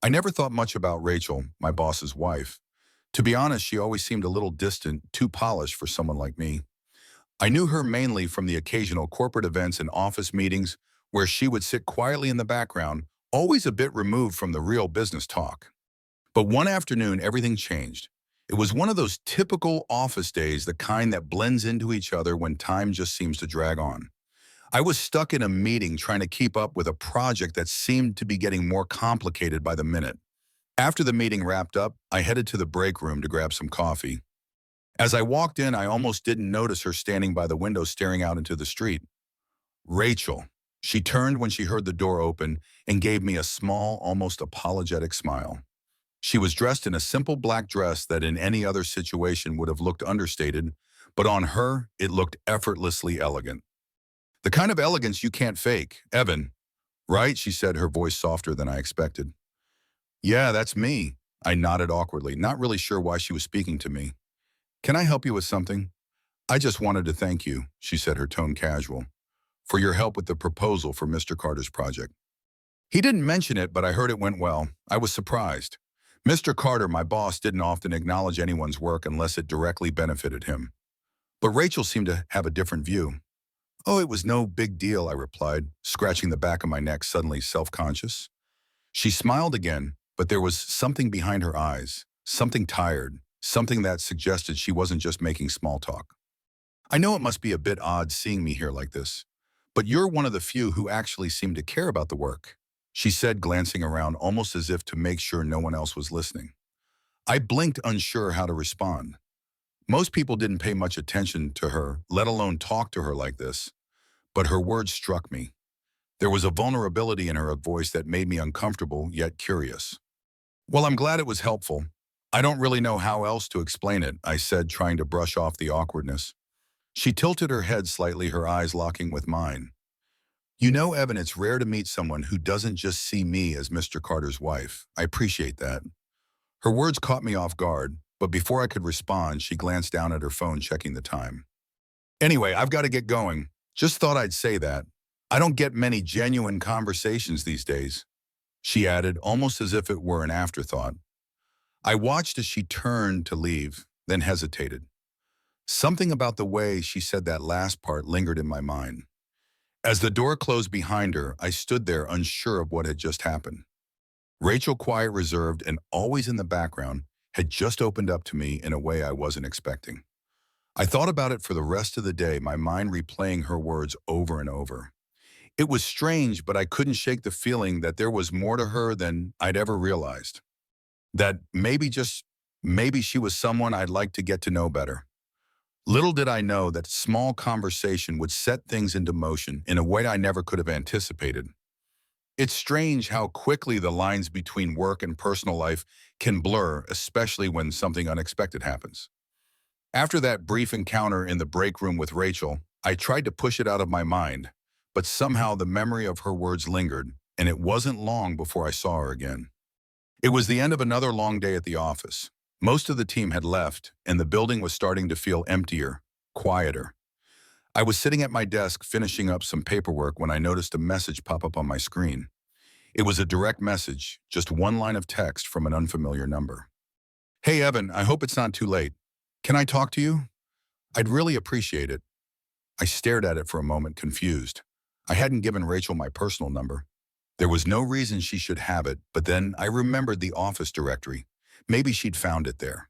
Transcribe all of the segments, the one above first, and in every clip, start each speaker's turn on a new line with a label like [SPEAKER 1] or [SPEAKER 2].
[SPEAKER 1] I never thought much about Rachel, my boss's wife. To be honest, she always seemed a little distant, too polished for someone like me. I knew her mainly from the occasional corporate events and office meetings where she would sit quietly in the background, always a bit removed from the real business talk. But one afternoon, everything changed. It was one of those typical office days, the kind that blends into each other when time just seems to drag on. I was stuck in a meeting trying to keep up with a project that seemed to be getting more complicated by the minute. After the meeting wrapped up, I headed to the break room to grab some coffee. As I walked in, I almost didn't notice her standing by the window staring out into the street. Rachel. She turned when she heard the door open and gave me a small, almost apologetic smile. She was dressed in a simple black dress that in any other situation would have looked understated, but on her, it looked effortlessly elegant. The kind of elegance you can't fake. Evan, right? She said, her voice softer than I expected. Yeah, that's me. I nodded awkwardly, not really sure why she was speaking to me. Can I help you with something? I just wanted to thank you, she said, her tone casual, for your help with the proposal for Mr. Carter's project. He didn't mention it, but I heard it went well. I was surprised. Mr. Carter, my boss, didn't often acknowledge anyone's work unless it directly benefited him. But Rachel seemed to have a different view. Oh, it was no big deal, I replied, scratching the back of my neck, suddenly self-conscious. She smiled again, but there was something behind her eyes, something tired, something that suggested she wasn't just making small talk. I know it must be a bit odd seeing me here like this, but you're one of the few who actually seem to care about the work, she said, glancing around almost as if to make sure no one else was listening. I blinked, unsure how to respond. Most people didn't pay much attention to her, let alone talk to her like this, but her words struck me. There was a vulnerability in her voice that made me uncomfortable, yet curious. Well, I'm glad it was helpful. I don't really know how else to explain it, I said, trying to brush off the awkwardness. She tilted her head slightly, her eyes locking with mine. You know, Evan, it's rare to meet someone who doesn't just see me as Mr. Carter's wife. I appreciate that. Her words caught me off guard, but before I could respond, she glanced down at her phone, checking the time. Anyway, I've got to get going. Just thought I'd say that. I don't get many genuine conversations these days, she added, almost as if it were an afterthought. I watched as she turned to leave, then hesitated. Something about the way she said that last part lingered in my mind. As the door closed behind her, I stood there unsure of what had just happened. Rachel, quiet, reserved, and always in the background, had just opened up to me in a way I wasn't expecting. I thought about it for the rest of the day, my mind replaying her words over and over. It was strange, but I couldn't shake the feeling that there was more to her than I'd ever realized. That maybe she was someone I'd like to get to know better. Little did I know that small conversation would set things into motion in a way I never could have anticipated. It's strange how quickly the lines between work and personal life can blur, especially when something unexpected happens. After that brief encounter in the break room with Rachel, I tried to push it out of my mind, but somehow the memory of her words lingered, and it wasn't long before I saw her again. It was the end of another long day at the office. Most of the team had left, and the building was starting to feel emptier, quieter. I was sitting at my desk finishing up some paperwork when I noticed a message pop up on my screen. It was a direct message, just one line of text from an unfamiliar number. Hey, Evan, I hope it's not too late. Can I talk to you? I'd really appreciate it. I stared at it for a moment, confused. I hadn't given Rachel my personal number. There was no reason she should have it, but then I remembered the office directory. Maybe she'd found it there.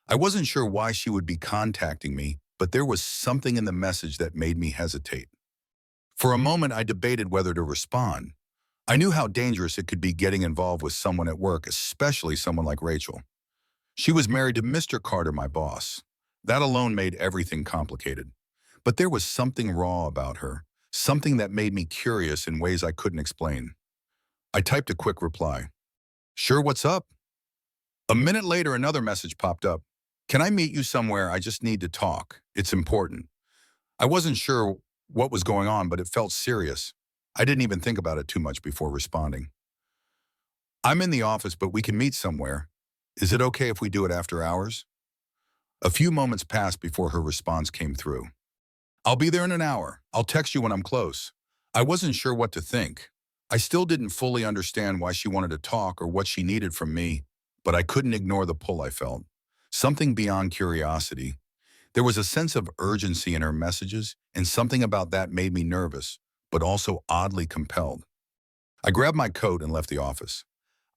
[SPEAKER 1] I wasn't sure why she would be contacting me, but there was something in the message that made me hesitate. For a moment, I debated whether to respond. I knew how dangerous it could be getting involved with someone at work, especially someone like Rachel. She was married to Mr. Carter, my boss. That alone made everything complicated. But there was something raw about her, something that made me curious in ways I couldn't explain. I typed a quick reply. Sure, what's up? A minute later, another message popped up. Can I meet you somewhere? I just need to talk. It's important. I wasn't sure what was going on, but it felt serious. I didn't even think about it too much before responding. I'm in the office, but we can meet somewhere. Is it okay if we do it after hours? A few moments passed before her response came through. I'll be there in an hour. I'll text you when I'm close. I wasn't sure what to think. I still didn't fully understand why she wanted to talk or what she needed from me, but I couldn't ignore the pull I felt. Something beyond curiosity. There was a sense of urgency in her messages, and something about that made me nervous, but also oddly compelled. I grabbed my coat and left the office.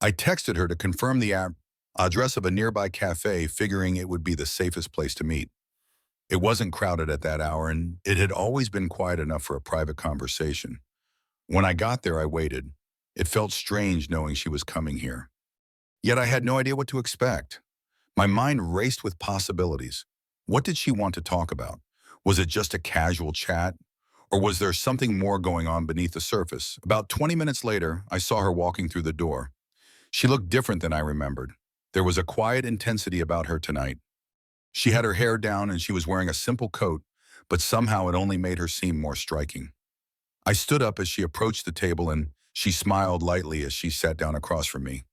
[SPEAKER 1] I texted her to confirm the address of a nearby cafe, figuring it would be the safest place to meet. It wasn't crowded at that hour, and it had always been quiet enough for a private conversation. When I got there, I waited. It felt strange knowing she was coming here. Yet I had no idea what to expect. My mind raced with possibilities. What did she want to talk about? Was it just a casual chat? Or was there something more going on beneath the surface? About 20 minutes later, I saw her walking through the door. She looked different than I remembered. There was a quiet intensity about her tonight. She had her hair down and she was wearing a simple coat, but somehow it only made her seem more striking. I stood up as she approached the table and she smiled lightly as she sat down across from me.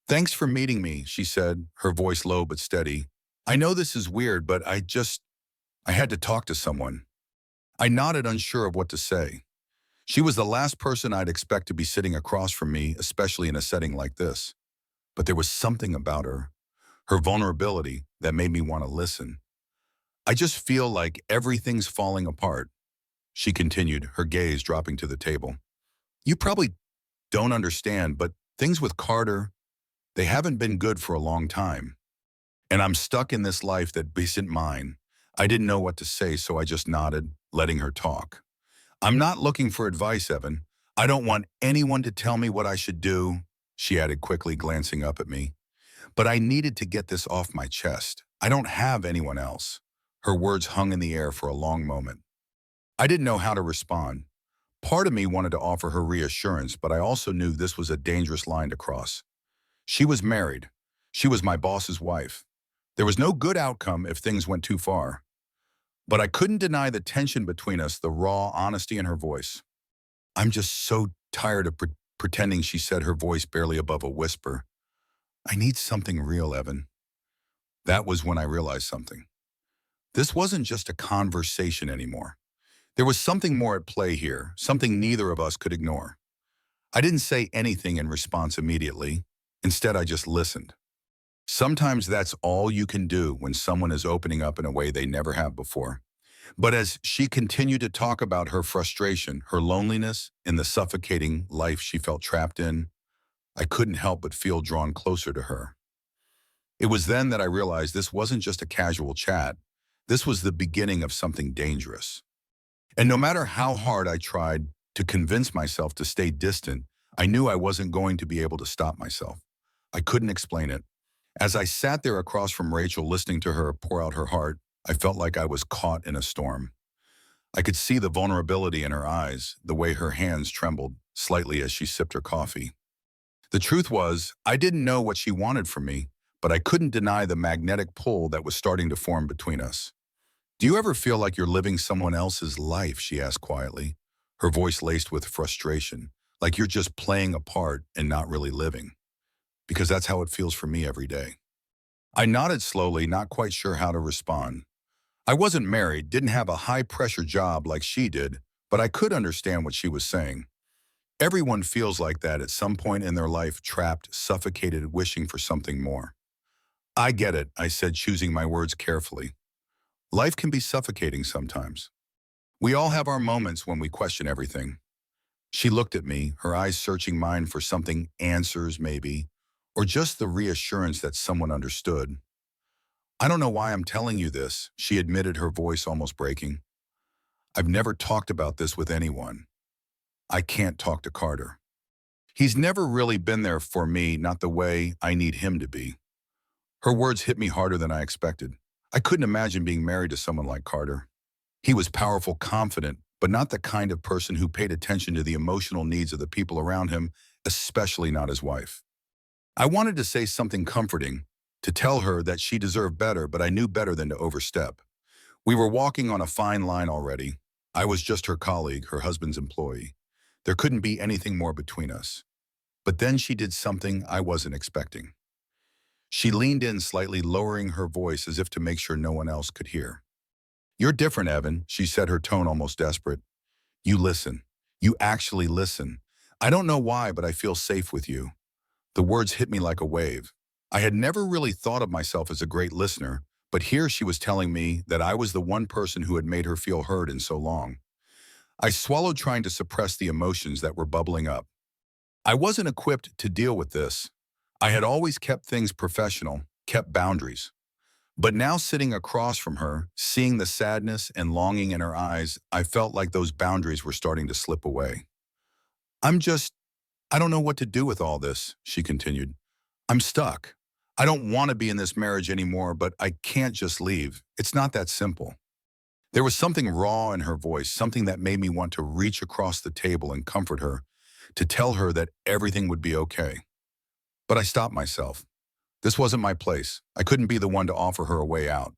[SPEAKER 1] "Thanks for meeting me," she said, her voice low but steady. "I know this is weird, but I had to talk to someone." I nodded, unsure of what to say. She was the last person I'd expect to be sitting across from me, especially in a setting like this. But there was something about her vulnerability, that made me want to listen. "I just feel like everything's falling apart," she continued, her gaze dropping to the table. "You probably don't understand, but things with Carter, they haven't been good for a long time. And I'm stuck in this life that isn't mine." I didn't know what to say, so I just nodded, letting her talk. "I'm not looking for advice, Evan. I don't want anyone to tell me what I should do," she added quickly, glancing up at me. "But I needed to get this off my chest. I don't have anyone else." Her words hung in the air for a long moment. I didn't know how to respond. Part of me wanted to offer her reassurance, but I also knew this was a dangerous line to cross. She was married. She was my boss's wife. There was no good outcome if things went too far. But I couldn't deny the tension between us, the raw honesty in her voice. "I'm just so tired of pretending," she said, her voice barely above a whisper. "I need something real, Evan." That was when I realized something. This wasn't just a conversation anymore. There was something more at play here, something neither of us could ignore. I didn't say anything in response immediately. Instead, I just listened. Sometimes that's all you can do when someone is opening up in a way they never have before. But as she continued to talk about her frustration, her loneliness, and the suffocating life she felt trapped in, I couldn't help but feel drawn closer to her. It was then that I realized this wasn't just a casual chat. This was the beginning of something dangerous. And no matter how hard I tried to convince myself to stay distant, I knew I wasn't going to be able to stop myself. I couldn't explain it. As I sat there across from Rachel, listening to her pour out her heart, I felt like I was caught in a storm. I could see the vulnerability in her eyes, the way her hands trembled slightly as she sipped her coffee. The truth was, I didn't know what she wanted from me, but I couldn't deny the magnetic pull that was starting to form between us. "Do you ever feel like you're living someone else's life?" she asked quietly, her voice laced with frustration, "like you're just playing a part and not really living?" "Because that's how it feels for me every day." I nodded slowly, not quite sure how to respond. I wasn't married, didn't have a high-pressure job like she did, but I could understand what she was saying. Everyone feels like that at some point in their life, trapped, suffocated, wishing for something more. "I get it," I said, choosing my words carefully. "Life can be suffocating sometimes. We all have our moments when we question everything." She looked at me, her eyes searching mine for something, answers maybe, or just the reassurance that someone understood. "I don't know why I'm telling you this," she admitted, her voice almost breaking. "I've never talked about this with anyone. I can't talk to Carter. He's never really been there for me, not the way I need him to be." Her words hit me harder than I expected. I couldn't imagine being married to someone like Carter. He was powerful, confident, but not the kind of person who paid attention to the emotional needs of the people around him, especially not his wife. I wanted to say something comforting, to tell her that she deserved better, but I knew better than to overstep. We were walking on a fine line already. I was just her colleague, her husband's employee. There couldn't be anything more between us. But then she did something I wasn't expecting. She leaned in slightly, lowering her voice as if to make sure no one else could hear. "You're different, Evan," she said, her tone almost desperate. "You listen. You actually listen. I don't know why, but I feel safe with you. The words hit me like a wave. I had never really thought of myself as a great listener, but here she was telling me that I was the one person who had made her feel heard in so long. I swallowed, trying to suppress the emotions that were bubbling up. I wasn't equipped to deal with this. I had always kept things professional, kept boundaries. But now, sitting across from her, seeing the sadness and longing in her eyes, I felt like those boundaries were starting to slip away. I'm just, I don't know what to do with all this, she continued. I'm stuck. I don't want to be in this marriage anymore, but I can't just leave. It's not that simple. There was something raw in her voice, something that made me want to reach across the table and comfort her, to tell her that everything would be okay. But I stopped myself. This wasn't my place. I couldn't be the one to offer her a way out.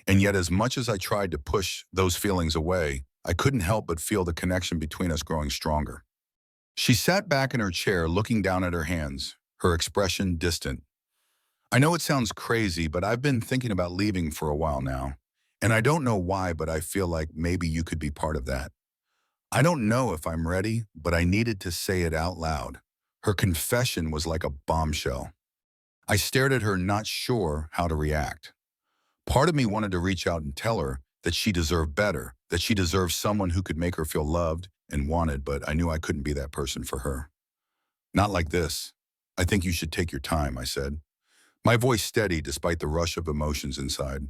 [SPEAKER 1] And yet, as much as I tried to push those feelings away, I couldn't help but feel the connection between us growing stronger. She sat back in her chair, looking down at her hands, her expression distant. I know it sounds crazy, but I've been thinking about leaving for a while now. And I don't know why, but I feel like maybe you could be part of that. I don't know if I'm ready, but I needed to say it out loud. Her confession was like a bombshell. I stared at her, not sure how to react. Part of me wanted to reach out and tell her that she deserved better, that she deserved someone who could make her feel loved and wanted, but I knew I couldn't be that person for her. Not like this. I think you should take your time, I said, my voice steady despite the rush of emotions inside.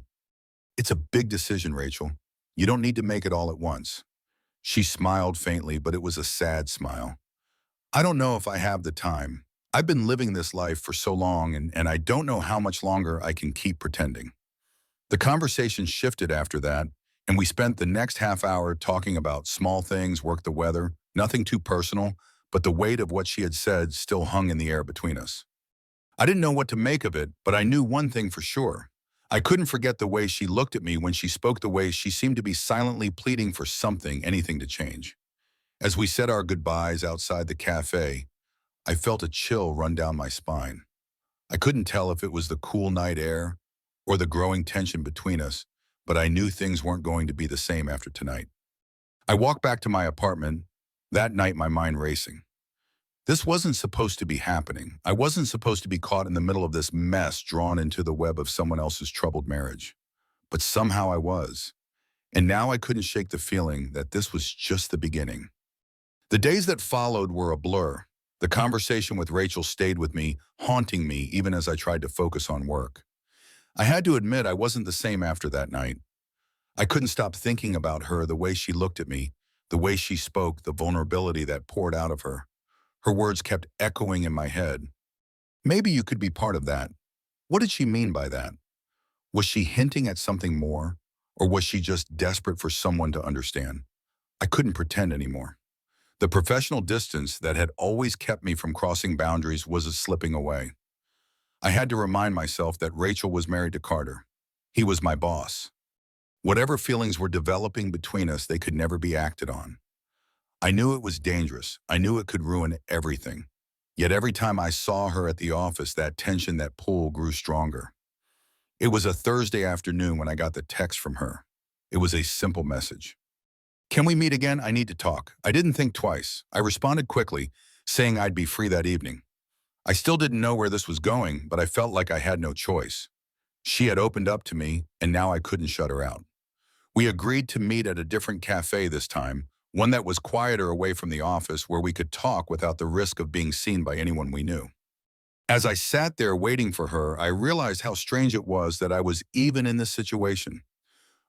[SPEAKER 1] It's a big decision, Rachel. You don't need to make it all at once. She smiled faintly, but it was a sad smile. I don't know if I have the time. I've been living this life for so long, and I don't know how much longer I can keep pretending. The conversation shifted after that, and we spent the next half hour talking about small things, work, the weather, nothing too personal, but the weight of what she had said still hung in the air between us. I didn't know what to make of it, but I knew one thing for sure. I couldn't forget the way she looked at me when she spoke, the way she seemed to be silently pleading for something, anything to change. As we said our goodbyes outside the cafe, I felt a chill run down my spine. I couldn't tell if it was the cool night air or the growing tension between us, but I knew things weren't going to be the same after tonight. I walked back to my apartment, that night my mind racing. This wasn't supposed to be happening. I wasn't supposed to be caught in the middle of this mess, drawn into the web of someone else's troubled marriage. But somehow I was. And now I couldn't shake the feeling that this was just the beginning. The days that followed were a blur. The conversation with Rachel stayed with me, haunting me even as I tried to focus on work. I had to admit I wasn't the same after that night. I couldn't stop thinking about her, the way she looked at me, the way she spoke, the vulnerability that poured out of her. Her words kept echoing in my head. Maybe you could be part of that. What did she mean by that? Was she hinting at something more? Or was she just desperate for someone to understand? I couldn't pretend anymore. The professional distance that had always kept me from crossing boundaries was slipping away. I had to remind myself that Rachel was married to Carter. He was my boss. Whatever feelings were developing between us, they could never be acted on. I knew it was dangerous. I knew it could ruin everything. Yet every time I saw her at the office, that tension, that pull grew stronger. It was a Thursday afternoon when I got the text from her. It was a simple message. Can we meet again? I need to talk. I didn't think twice. I responded quickly, saying I'd be free that evening. I still didn't know where this was going, but I felt like I had no choice. She had opened up to me, and now I couldn't shut her out. We agreed to meet at a different cafe this time, one that was quieter away from the office, where we could talk without the risk of being seen by anyone we knew. As I sat there waiting for her, I realized how strange it was that I was even in this situation.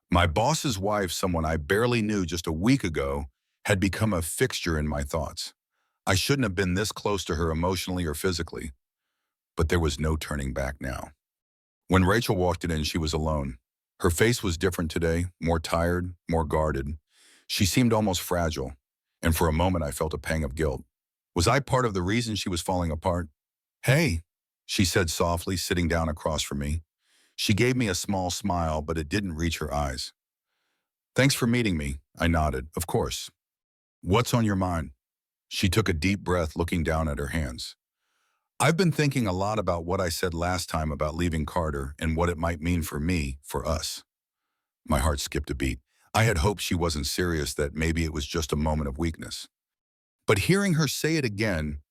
[SPEAKER 1] My boss's wife, someone I barely knew just a week ago, had become a fixture in my thoughts. I shouldn't have been this close to her emotionally or physically, but there was no turning back now. When Rachel walked in, she was alone. Her face was different today, more tired, more guarded. She seemed almost fragile, and for a moment I felt a pang of guilt. Was I part of the reason she was falling apart? Hey, she said softly, sitting down across from me. She gave me a small smile, but it didn't reach her eyes. Thanks for meeting me, I nodded. Of course. What's on your mind? She took a deep breath, looking down at her hands. I've been thinking a lot about what I said last time about leaving Carter and what it might mean for me, for us. My heart skipped a beat. I had hoped she wasn't serious, that maybe it was just a moment of weakness. But hearing her say it again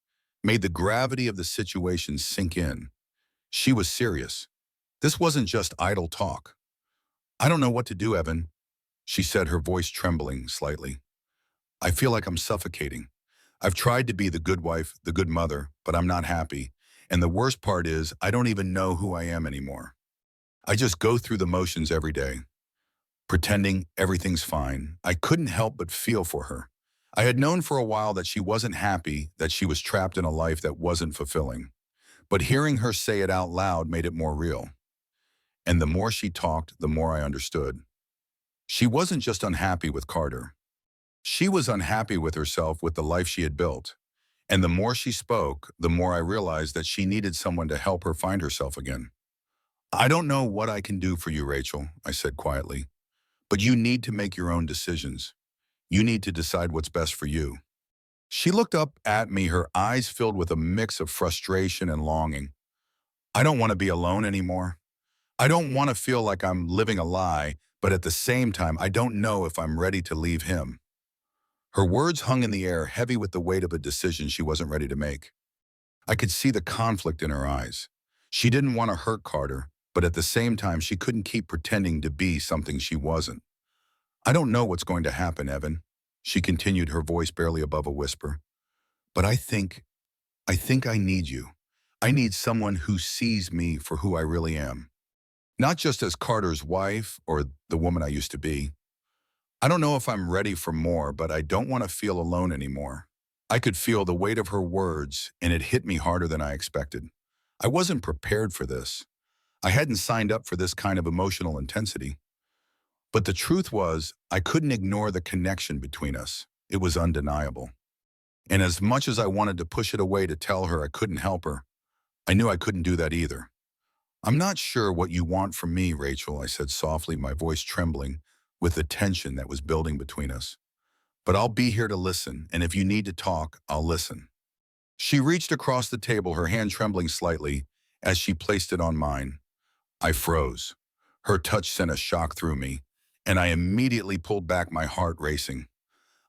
[SPEAKER 1] made the gravity of the situation sink in. She was serious. This wasn't just idle talk. "I don't know what to do, Evan," she said, her voice trembling slightly. "I feel like I'm suffocating. I've tried to be the good wife, the good mother, but I'm not happy. And the worst part is I don't even know who I am anymore. I just go through the motions every day, pretending everything's fine." I couldn't help but feel for her. I had known for a while that she wasn't happy, that she was trapped in a life that wasn't fulfilling. But hearing her say it out loud made it more real. And the more she talked, the more I understood. She wasn't just unhappy with Carter. She was unhappy with herself, with the life she had built. And the more she spoke, the more I realized that she needed someone to help her find herself again. "I don't know what I can do for you, Rachel," I said quietly, "but you need to make your own decisions. You need to decide what's best for you." She looked up at me, her eyes filled with a mix of frustration and longing. "I don't want to be alone anymore. I don't want to feel like I'm living a lie, but at the same time, I don't know if I'm ready to leave him." Her words hung in the air, heavy with the weight of a decision she wasn't ready to make. I could see the conflict in her eyes. She didn't want to hurt Carter, but at the same time, she couldn't keep pretending to be something she wasn't. "I don't know what's going to happen, Evan," she continued, her voice barely above a whisper. "But I think I need you. I need someone who sees me for who I really am. Not just as Carter's wife or the woman I used to be. I don't know if I'm ready for more, but I don't want to feel alone anymore." I could feel the weight of her words, and it hit me harder than I expected. I wasn't prepared for this. I hadn't signed up for this kind of emotional intensity. But the truth was, I couldn't ignore the connection between us. It was undeniable. And as much as I wanted to push it away to tell her I couldn't help her, I knew I couldn't do that either. "I'm not sure what you want from me, Rachel," I said softly, my voice trembling with the tension that was building between us. "But I'll be here to listen, and if you need to talk, I'll listen." She reached across the table, her hand trembling slightly as she placed it on mine. I froze. Her touch sent a shock through me, and I immediately pulled back, my heart racing.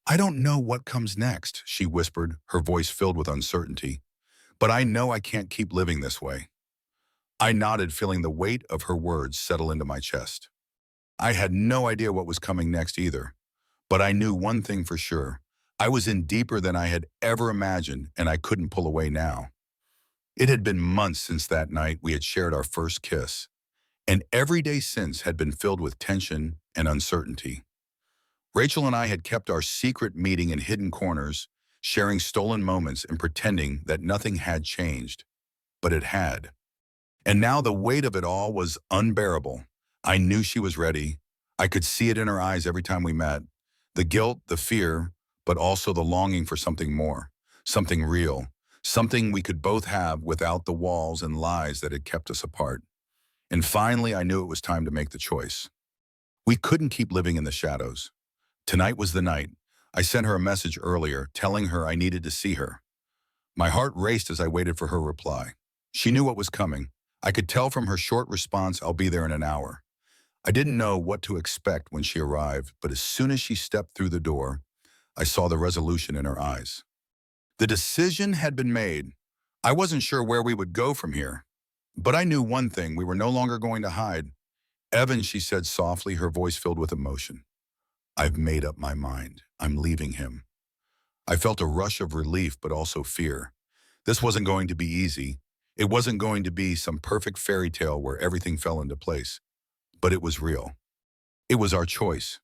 [SPEAKER 1] "I don't know what comes next," she whispered, her voice filled with uncertainty. "But I know I can't keep living this way." I nodded, feeling the weight of her words settle into my chest. I had no idea what was coming next either, but I knew one thing for sure. I was in deeper than I had ever imagined, and I couldn't pull away now. It had been months since that night we had shared our first kiss, and every day since had been filled with tension and uncertainty. Rachel and I had kept our secret meeting in hidden corners, sharing stolen moments and pretending that nothing had changed. But it had. And now the weight of it all was unbearable. I knew she was ready. I could see it in her eyes every time we met. The guilt, the fear, but also the longing for something more, something real, something we could both have without the walls and lies that had kept us apart. And finally, I knew it was time to make the choice. We couldn't keep living in the shadows. Tonight was the night. I sent her a message earlier, telling her I needed to see her. My heart raced as I waited for her reply. She knew what was coming. I could tell from her short response, "I'll be there in an hour." I didn't know what to expect when she arrived, but as soon as she stepped through the door, I saw the resolution in her eyes. The decision had been made. I wasn't sure where we would go from here, but I knew one thing: we were no longer going to hide. "Evan," she said softly, her voice filled with emotion, "I've made up my mind. I'm leaving him." I felt a rush of relief, but also fear. This wasn't going to be easy. It wasn't going to be some perfect fairy tale where everything fell into place. But it was real. It was our choice.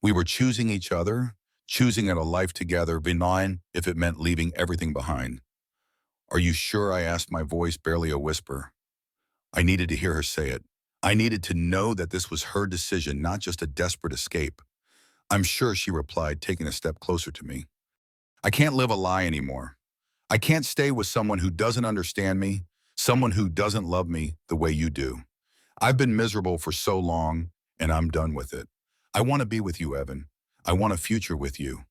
[SPEAKER 1] We were choosing each other, choosing a life together, benign if it meant leaving everything behind. "Are you sure?" I asked, my voice barely a whisper. I needed to hear her say it. I needed to know that this was her decision, not just a desperate escape. "I'm sure," she replied, taking a step closer to me. "I can't live a lie anymore. I can't stay with someone who doesn't understand me, someone who doesn't love me the way you do. I've been miserable for so long, and I'm done with it. I want to be with you, Evan. I want a future with you."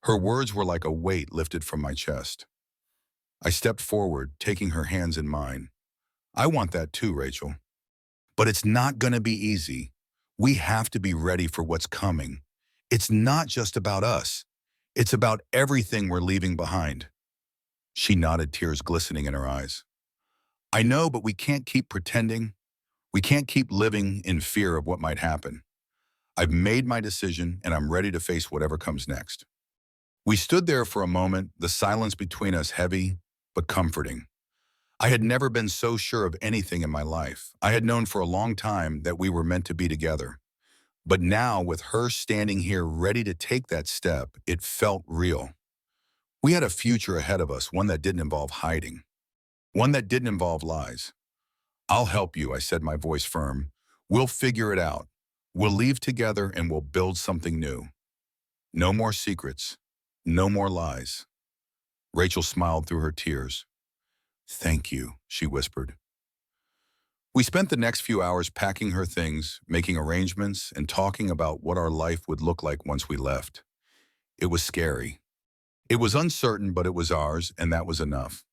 [SPEAKER 1] Her words were like a weight lifted from my chest. I stepped forward, taking her hands in mine. "I want that too, Rachel. But it's not going to be easy. We have to be ready for what's coming. It's not just about us. It's about everything we're leaving behind. She nodded, tears glistening in her eyes. I know, but we can't keep pretending. We can't keep living in fear of what might happen. I've made my decision, and I'm ready to face whatever comes next. We stood there for a moment, the silence between us heavy but comforting. I had never been so sure of anything in my life. I had known for a long time that we were meant to be together. But now, with her standing here ready to take that step, it felt real. We had a future ahead of us, one that didn't involve hiding, one that didn't involve lies. I'll help you, I said, my voice firm. We'll figure it out. We'll leave together and we'll build something new. No more secrets. No more lies. Rachel smiled through her tears. Thank you, she whispered. We spent the next few hours packing her things, making arrangements, and talking about what our life would look like once we left. It was scary. It was uncertain, but it was ours, and that was enough.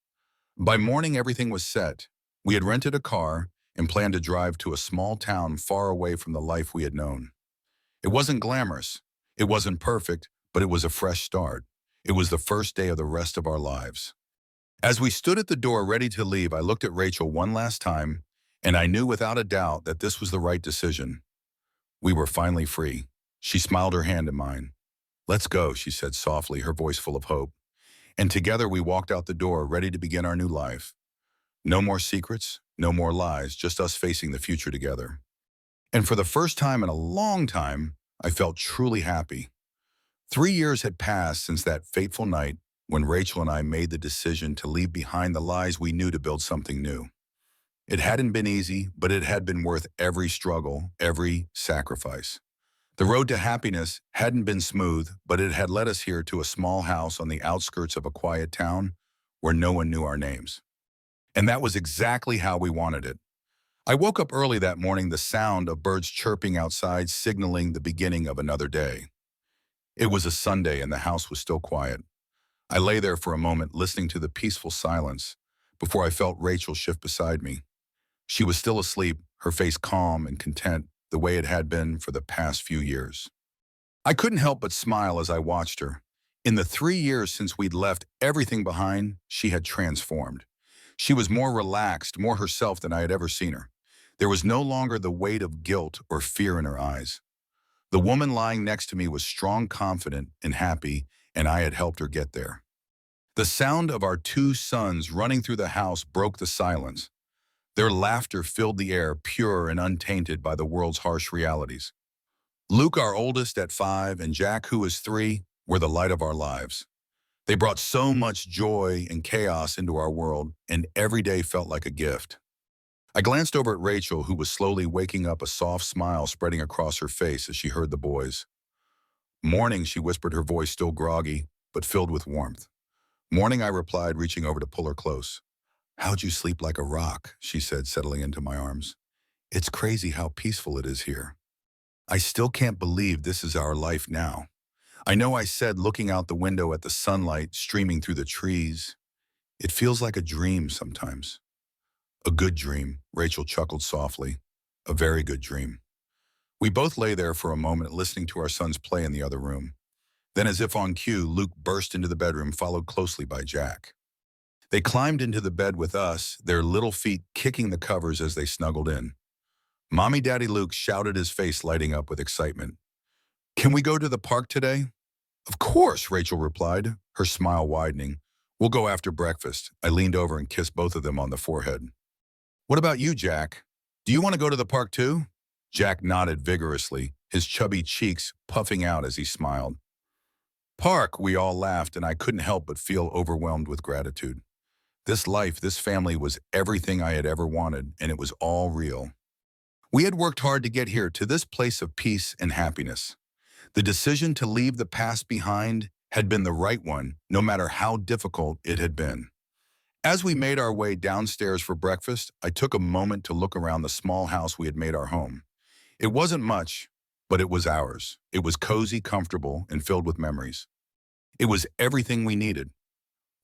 [SPEAKER 1] By morning, everything was set. We had rented a car and planned to drive to a small town far away from the life we had known. It wasn't glamorous. It wasn't perfect, but it was a fresh start. It was the first day of the rest of our lives. As we stood at the door ready to leave, I looked at Rachel one last time, and I knew without a doubt that this was the right decision. We were finally free. She smiled her hand in mine. Let's go, she said softly, her voice full of hope. And together we walked out the door, ready to begin our new life. No more secrets, no more lies, just us facing the future together. And for the first time in a long time, I felt truly happy. 3 years had passed since that fateful night when Rachel and I made the decision to leave behind the lies we knew to build something new. It hadn't been easy, but it had been worth every struggle, every sacrifice. The road to happiness hadn't been smooth, but it had led us here to a small house on the outskirts of a quiet town where no one knew our names. And that was exactly how we wanted it. I woke up early that morning, the sound of birds chirping outside signaling the beginning of another day. It was a Sunday and the house was still quiet. I lay there for a moment listening to the peaceful silence before I felt Rachel shift beside me. She was still asleep, her face calm and content, the way it had been for the past few years. I couldn't help but smile as I watched her. In the 3 years since we'd left everything behind, she had transformed. She was more relaxed, more herself than I had ever seen her. There was no longer the weight of guilt or fear in her eyes. The woman lying next to me was strong, confident, and happy, and I had helped her get there. The sound of our two sons running through the house broke the silence. Their laughter filled the air, pure and untainted by the world's harsh realities. Luke, our oldest at 5, and Jack, who was 3, were the light of our lives. They brought so much joy and chaos into our world, and every day felt like a gift. I glanced over at Rachel, who was slowly waking up, a soft smile spreading across her face as she heard the boys. Morning, she whispered, her voice still groggy, but filled with warmth. Morning, I replied, reaching over to pull her close. How'd you sleep like a rock, she said, settling into my arms. It's crazy how peaceful it is here. I still can't believe this is our life now. I know, I said, looking out the window at the sunlight streaming through the trees. It feels like a dream sometimes. A good dream, Rachel chuckled softly. A very good dream. We both lay there for a moment listening to our sons play in the other room. Then, as if on cue, Luke burst into the bedroom, followed closely by Jack. They climbed into the bed with us, their little feet kicking the covers as they snuggled in. Mommy, Daddy Luke shouted, his face lighting up with excitement. Can we go to the park today? Of course, Rachel replied, her smile widening. We'll go after breakfast. I leaned over and kissed both of them on the forehead. What about you, Jack? Do you want to go to the park too? Jack nodded vigorously, his chubby cheeks puffing out as he smiled. Park, we all laughed, and I couldn't help but feel overwhelmed with gratitude. This life, this family was everything I had ever wanted, and it was all real. We had worked hard to get here, to this place of peace and happiness. The decision to leave the past behind had been the right one, no matter how difficult it had been. As we made our way downstairs for breakfast, I took a moment to look around the small house we had made our home. It wasn't much, but it was ours. It was cozy, comfortable, and filled with memories. It was everything we needed.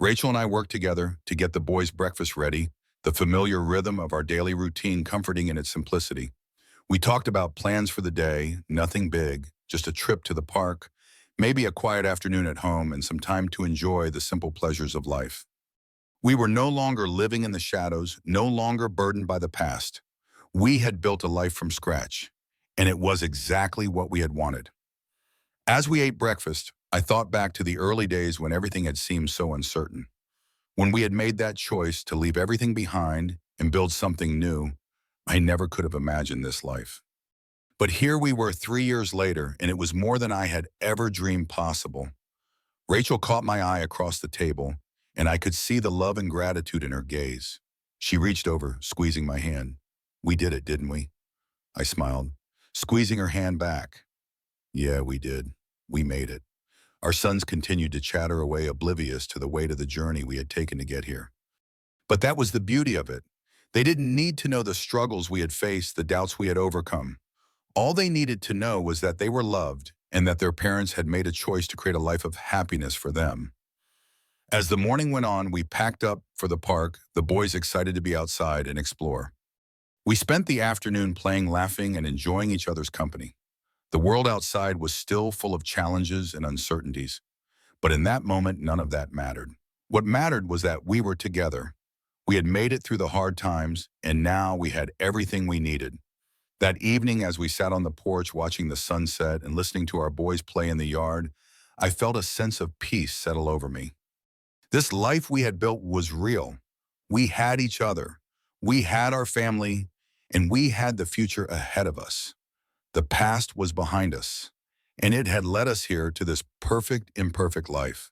[SPEAKER 1] Rachel and I worked together to get the boys' breakfast ready, the familiar rhythm of our daily routine comforting in its simplicity. We talked about plans for the day, nothing big, just a trip to the park, maybe a quiet afternoon at home and some time to enjoy the simple pleasures of life. We were no longer living in the shadows, no longer burdened by the past. We had built a life from scratch, and it was exactly what we had wanted. As we ate breakfast, I thought back to the early days when everything had seemed so uncertain. When we had made that choice to leave everything behind and build something new, I never could have imagined this life. But here we were 3 years later, and it was more than I had ever dreamed possible. Rachel caught my eye across the table, and I could see the love and gratitude in her gaze. She reached over, squeezing my hand. "We did it, didn't we?" I smiled, squeezing her hand back. "Yeah, we did. We made it." Our sons continued to chatter away, oblivious to the weight of the journey we had taken to get here. But that was the beauty of it. They didn't need to know the struggles we had faced, the doubts we had overcome. All they needed to know was that they were loved and that their parents had made a choice to create a life of happiness for them. As the morning went on, we packed up for the park, the boys excited to be outside and explore. We spent the afternoon playing, laughing, and enjoying each other's company. The world outside was still full of challenges and uncertainties, but in that moment, none of that mattered. What mattered was that we were together. We had made it through the hard times, and now we had everything we needed. That evening, as we sat on the porch watching the sunset and listening to our boys play in the yard, I felt a sense of peace settle over me. This life we had built was real. We had each other. We had our family, and we had the future ahead of us. The past was behind us, and it had led us here to this perfect, imperfect life.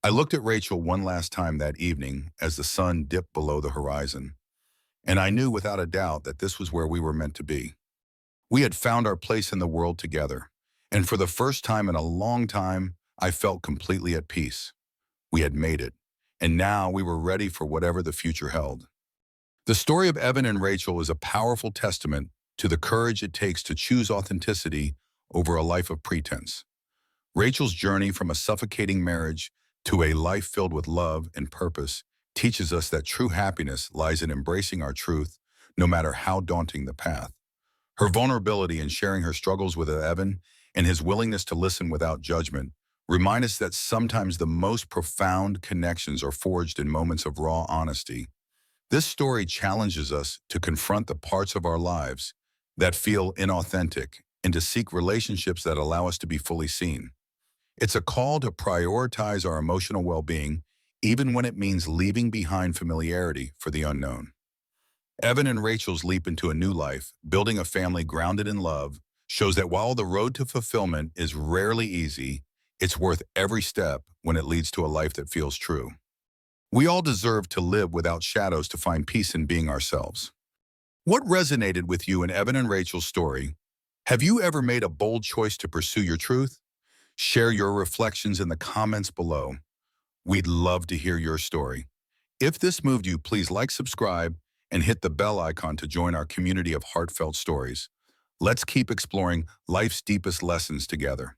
[SPEAKER 1] I looked at Rachel one last time that evening as the sun dipped below the horizon, and I knew without a doubt that this was where we were meant to be. We had found our place in the world together, and for the first time in a long time, I felt completely at peace. We had made it, and now we were ready for whatever the future held. The story of Evan and Rachel is a powerful testament to the courage it takes to choose authenticity over a life of pretense. Rachel's journey from a suffocating marriage to a life filled with love and purpose teaches us that true happiness lies in embracing our truth, no matter how daunting the path. Her vulnerability in sharing her struggles with Evan and his willingness to listen without judgment remind us that sometimes the most profound connections are forged in moments of raw honesty. This story challenges us to confront the parts of our lives that feel inauthentic and to seek relationships that allow us to be fully seen. It's a call to prioritize our emotional well-being, even when it means leaving behind familiarity for the unknown. Evan and Rachel's leap into a new life, building a family grounded in love, shows that while the road to fulfillment is rarely easy, it's worth every step when it leads to a life that feels true. We all deserve to live without shadows, to find peace in being ourselves. What resonated with you in Evan and Rachel's story? Have you ever made a bold choice to pursue your truth? Share your reflections in the comments below. We'd love to hear your story. If this moved you, please like, subscribe, and hit the bell icon to join our community of heartfelt stories. Let's keep exploring life's deepest lessons together.